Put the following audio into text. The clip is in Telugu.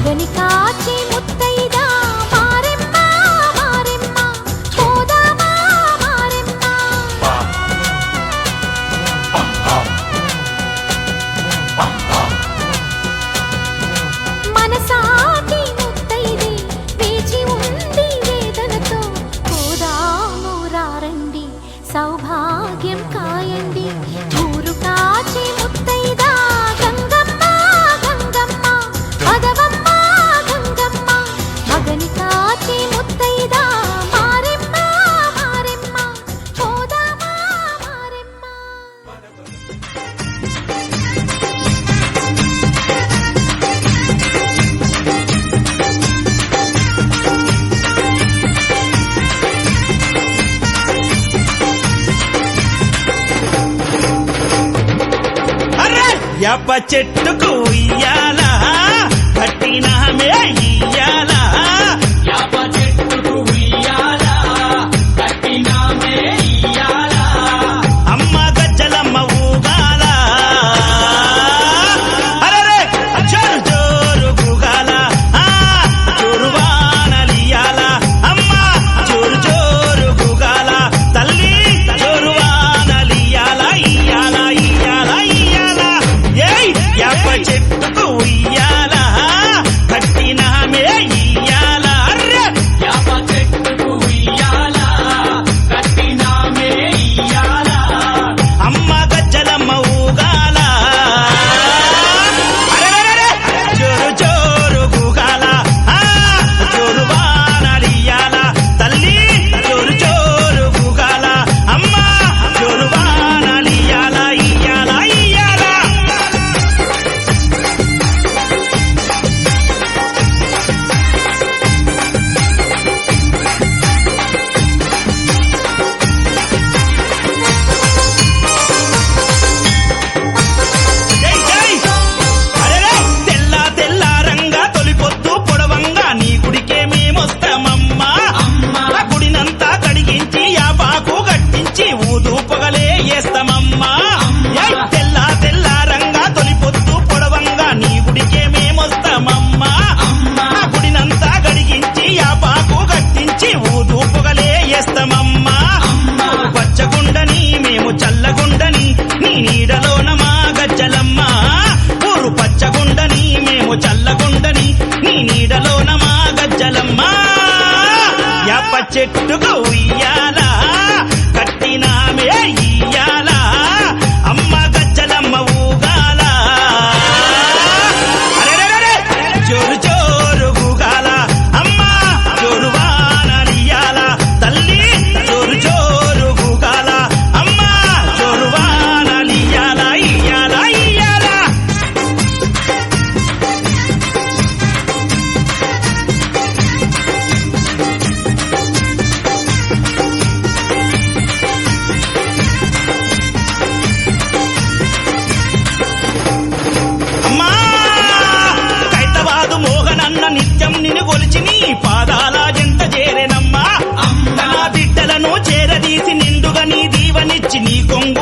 మగని కాచి ముత్తైదా మారెమ్మ మారెమ్మ పోదామా మారెమ్మ మనసాటి ముత్తైదే వేచి ఉంది వేదనతో పోదాము రండి సౌభాగ్యం కాయండి ఊరు కాచి ముత్తైదా గంగమ్మ గంగమ్మ పదవమ్మ గంగమ్మ మగని కాచి ముత్తైదా మారెమ్మ మారెమ్మ పోదామా మారెమ్మ యాప చెట్టుకు ఇయ్యాలా కట్టినామే ఇయ్యాలా యాప చెట్టుకు ఇయ్యాలా కట్టినామే ఇయ్యాలా అమ్మ గజ్జలమ్మ ఊగాల అరే జోరు జోరు గుగాల జోరు వానలియాల అమ్మ జోరు జోరు గుగాల తల్లి జోరు వానలియాల ఇయ్యాల ఇయ్యాల ఇయ్యాల ఏయ్ యాప చెట్టుకు ఇయ్యాల కట్టినామే ఇయ్యాల అర్రే యాప చెట్టుకు ఇయ్యాలా కట్టినామే ఇయ్యాలా అమ్మ గజ్జలమ్మ ఊగాల అరెరెరెరె జోరు జోరు గుగాల జోరు వానలియాల తల్లి జోరు జోరు గుగాల అమ్మ జోరు వానలియాల ఇయ్యాల ఇయ్యాల జై జై అరెరే తెల్ల తెల్ల రంగా తొలిపొద్దు పొడవంగా నీ గుడికే మేమొస్తామమ్మా అమ్మా గుడినంతా కడిగించి యాపాకు గట్టించి ఊదు పొగలే వేస్తామమ్మా ఏయ్ తెల్ల తెల్ల రంగా తొలిపొద్దు పొడవంగా నీ గుడికే మేమొస్తామమ్మా అమ్మా గుడినంతా కడిగించి యాపాకు గట్టించి ఊదు పొగలే వేస్తామమ్మా అమ్మా పచ్చగుండని మేము చల్లగుండని నీ నీడలోన మా గజ్జలమ్మ ఊరు పచ్చగుండని మేము చల్లగుండని నీ నీడలోన మా గజ్జలమ్మ యాప చెట్టుకు ఇయ్యాల కట్టినామే ఇయ్యాల అమ్మ గజ్జలమ్మ ఊగాల అరెరెరెరె జోరు జోరు గుగాల అమ్మ జోరు వానలియాల తల్లి జోరు జోరు గుగాల అమ్మ జోరు వానలియాల ఇయ్యాల ఇయ్యాల అమ్మా కైతవాదు మోహనన్న నిత్యం నిన్ను కొలిచి నీ పాదాల జంట చేరెనమ్మా అమ్మా నా బిడ్డలను చేరదీసి నిండుగా నీ దీవనిచ్చి నీ కొంగు